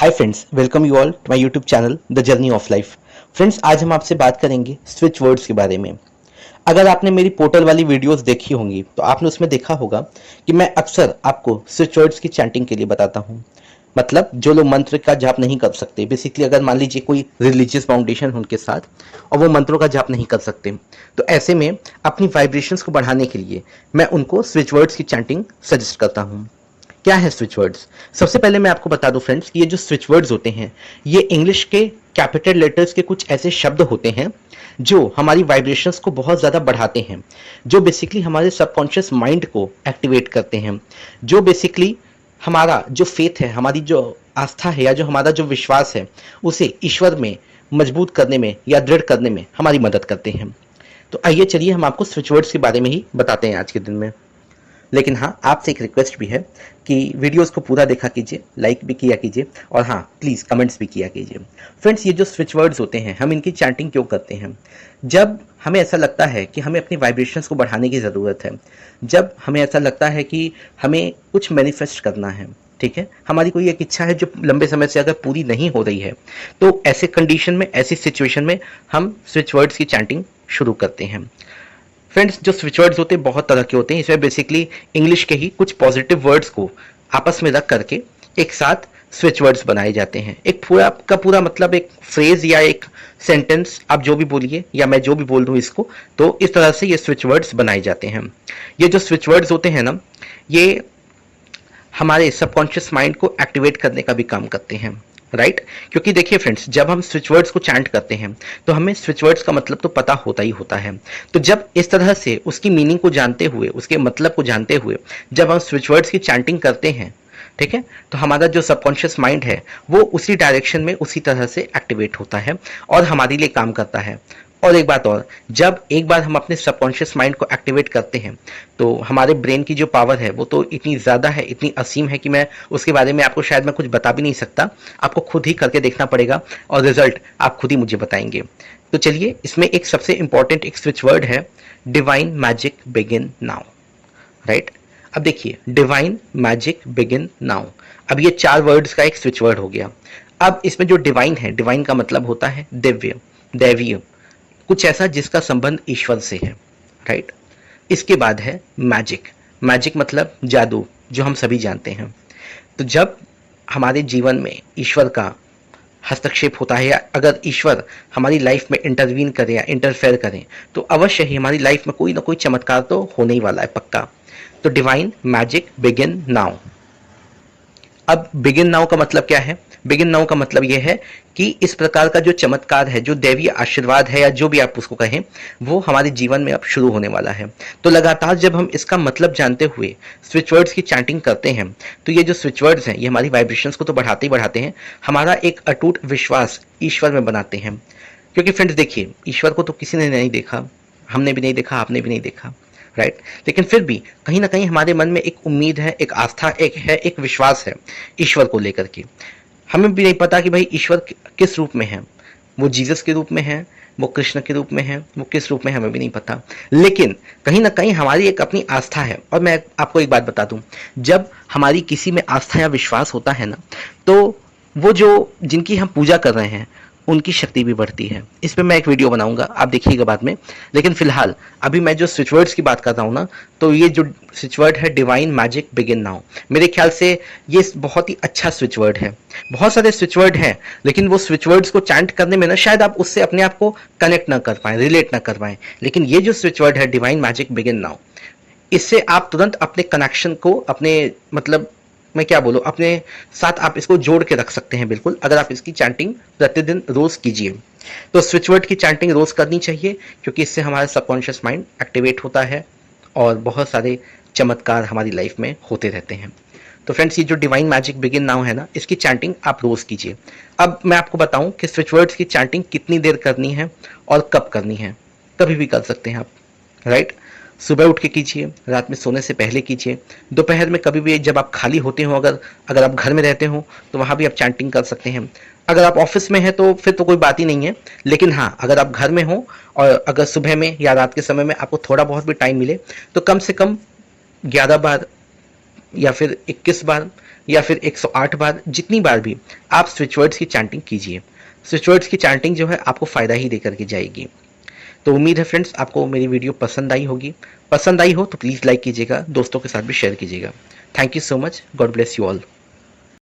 Hi friends, welcome you all to my YouTube channel the journey of life. Friends, आज हम आपसे बात करेंगे स्विच वर्ड्स के बारे में। अगर आपने मेरी पोर्टल वाली वीडियोस देखी होंगी तो आपने उसमें देखा होगा कि मैं अक्सर आपको स्विच वर्ड्स की चैंटिंग के लिए बताता हूँ। मतलब जो लोग मंत्र का जाप नहीं कर सकते, बेसिकली अगर मान लीजिए कोई रिलीजियस फाउंडेशन उनके साथ और वो मंत्रों का जाप नहीं कर सकते, तो ऐसे में अपनी वाइब्रेशंस को बढ़ाने के लिए मैं उनको स्विच वर्ड्स की चैंटिंग सजेस्ट करता हूँ। क्या है स्विच वर्ड्स? सबसे पहले मैं आपको बता दूं फ्रेंड्स कि ये जो स्विच वर्ड्स होते हैं ये इंग्लिश के कैपिटल लेटर्स के कुछ ऐसे शब्द होते हैं जो हमारी वाइब्रेशंस को बहुत ज़्यादा बढ़ाते हैं, जो बेसिकली हमारे सबकॉन्शियस माइंड को एक्टिवेट करते हैं, जो बेसिकली हमारा जो फेथ है, हमारी जो आस्था है या जो हमारा जो विश्वास है उसे ईश्वर में मजबूत करने में या दृढ़ करने में हमारी मदद करते हैं। तो आइए चलिए हम आपको स्विच वर्ड्स के बारे में ही बताते हैं आज के दिन में। लेकिन हाँ, आपसे एक रिक्वेस्ट भी है कि वीडियोस को पूरा देखा कीजिए, लाइक भी किया कीजिए और हाँ प्लीज़ कमेंट्स भी किया कीजिए। फ्रेंड्स, ये जो स्विच वर्ड्स होते हैं हम इनकी चैंटिंग क्यों करते हैं? जब हमें ऐसा लगता है कि हमें अपनी वाइब्रेशंस को बढ़ाने की ज़रूरत है, जब हमें ऐसा लगता है कि हमें कुछ मैनिफेस्ट करना है, ठीक है, हमारी कोई एक इच्छा है जो लंबे समय से अगर पूरी नहीं हो रही है, तो ऐसे कंडीशन में, ऐसी सिचुएशन में हम स्विच वर्ड्स की चैंटिंग शुरू करते हैं। फ्रेंड्स, जो स्विच वर्ड्स होते हैं बहुत तरह के होते हैं। इसमें बेसिकली इंग्लिश के ही कुछ पॉजिटिव वर्ड्स को आपस में रख करके एक साथ स्विच वर्ड्स बनाए जाते हैं। एक पूरा का पूरा मतलब एक फ्रेज या एक सेंटेंस आप जो भी बोलिए या मैं जो भी बोल दूं इसको, तो इस तरह से ये स्विच वर्ड्स बनाए जाते हैं। ये जो स्विच वर्ड्स होते हैं ना, ये हमारे सबकॉन्शियस माइंड को एक्टिवेट करने का भी काम करते हैं, राइट? क्योंकि देखिए फ्रेंड्स, जब हम स्विच वर्ड्स को चैंट करते हैं तो हमें स्विच वर्ड्स का मतलब तो पता होता ही होता है। तो जब इस तरह से उसकी मीनिंग को जानते हुए, उसके मतलब को जानते हुए जब हम स्विच वर्ड्स की चैंटिंग करते हैं, ठीक है, तो हमारा जो सबकॉन्शियस माइंड है वो उसी डायरेक्शन में उसी तरह से एक्टिवेट होता है और हमारे लिए काम करता है। और एक बात और, जब एक बार हम अपने सबकॉन्शियस माइंड को एक्टिवेट करते हैं तो हमारे ब्रेन की जो पावर है वो तो इतनी ज़्यादा है, इतनी असीम है कि मैं उसके बारे में आपको शायद मैं कुछ बता भी नहीं सकता। आपको खुद ही करके देखना पड़ेगा और रिजल्ट आप खुद ही मुझे बताएंगे। तो चलिए, इसमें एक सबसे इंपॉर्टेंट एक स्विच वर्ड है, divine magic begin now, right? अब देखिए, डिवाइन मैजिक बिगिन नाउ, अब ये 4 वर्ड्स का एक स्विच वर्ड हो गया। अब इसमें जो डिवाइन है, डिवाइन का मतलब होता है दिव्य, दैवीय, कुछ ऐसा जिसका संबंध ईश्वर से है, राइट? इसके बाद है मैजिक, मैजिक मतलब जादू, जो हम सभी जानते हैं। तो जब हमारे जीवन में ईश्वर का हस्तक्षेप होता है या अगर ईश्वर हमारी लाइफ में इंटरवीन करे या इंटरफेयर करें, तो अवश्य ही हमारी लाइफ में कोई ना कोई चमत्कार तो होने ही वाला है, पक्का। तो डिवाइन मैजिक बिगिन नाउ। अब बिगिन नाउ का मतलब क्या है? बिगिन नाउ का मतलब यह है कि इस प्रकार का जो चमत्कार है, जो दैवीय आशीर्वाद है या जो भी आप उसको कहें, वो हमारे जीवन में अब शुरू होने वाला है। तो लगातार जब हम इसका मतलब जानते हुए स्विच वर्ड्स की चैंटिंग करते हैं तो ये जो स्विच वर्ड्स हैं ये हमारी वाइब्रेशंस को तो बढ़ाते ही बढ़ाते हैं, हमारा एक अटूट विश्वास ईश्वर में बनाते हैं। क्योंकि फ्रेंड्स देखिए, ईश्वर को तो किसी ने नहीं देखा, हमने भी नहीं देखा, आपने भी नहीं देखा, राइट? लेकिन फिर भी कहीं ना कहीं हमारे मन में एक उम्मीद है, एक आस्था एक है, एक विश्वास है ईश्वर को लेकर के। हमें भी नहीं पता कि भाई ईश्वर किस रूप में है, वो जीसस के रूप में है, वो कृष्ण के रूप में है, वो किस रूप में है हमें भी नहीं पता। लेकिन कहीं ना कहीं हमारी एक अपनी आस्था है। और मैं आपको एक बात बता दूं, जब हमारी किसी में आस्था या विश्वास होता है ना, तो वो जो जिनकी हम पूजा कर रहे हैं उनकी शक्ति भी बढ़ती है। इस पे मैं एक वीडियो बनाऊंगा, आप देखिएगा बाद में। लेकिन फिलहाल अभी मैं जो स्विच वर्ड्स की बात कर रहा हूँ ना, तो ये जो स्विच वर्ड है डिवाइन मैजिक बिगिन नाउ, मेरे ख्याल से ये बहुत ही अच्छा स्विच वर्ड है। बहुत सारे स्विच वर्ड हैं, लेकिन वो स्विच वर्ड्स को चैंट करने में ना शायद आप उससे अपने आप को कनेक्ट ना कर पाए, रिलेट ना कर पाए। लेकिन ये जो स्विच वर्ड है डिवाइन मैजिक बिगिन नाउ, इससे आप तुरंत अपने कनेक्शन को, अपने मतलब मैं क्या बोलूं, अपने साथ आप इसको जोड़ के रख सकते हैं बिल्कुल, अगर आप इसकी चैंटिंग प्रतिदिन रोज कीजिए। तो स्विच वर्ड की चैंटिंग रोज करनी चाहिए, क्योंकि इससे हमारा सबकॉन्शियस माइंड एक्टिवेट होता है और बहुत सारे चमत्कार हमारी लाइफ में होते रहते हैं। तो फ्रेंड्स, ये जो डिवाइन मैजिक बिगिन नाउ है ना, इसकी चैंटिंग आप रोज कीजिए। अब मैं आपको बताऊं कि स्विच वर्ड्स की चैंटिंग कितनी देर करनी है और कब करनी है। कभी भी कर सकते हैं आप, राइट? सुबह उठ के कीजिए, रात में सोने से पहले कीजिए, दोपहर में कभी भी जब आप खाली होते हो, अगर आप घर में रहते हो तो वहाँ भी आप चैंटिंग कर सकते हैं। अगर आप ऑफिस में हैं तो फिर तो कोई बात ही नहीं है। लेकिन हाँ, अगर आप घर में हो और अगर सुबह में या रात के समय में आपको थोड़ा बहुत भी टाइम मिले, तो कम से कम 11 बार या फिर 21 बार या फिर 108 बार, जितनी बार भी आप स्विच वर्ड्स की चैंटिंग कीजिए। स्विच वर्ड्स की चैंटिंग जो है आपको फ़ायदा ही देकर के जाएगी। तो उम्मीद है फ्रेंड्स आपको मेरी वीडियो पसंद आई होगी। पसंद आई हो तो प्लीज़ लाइक कीजिएगा, दोस्तों के साथ भी शेयर कीजिएगा। Thank you so much. God bless you all.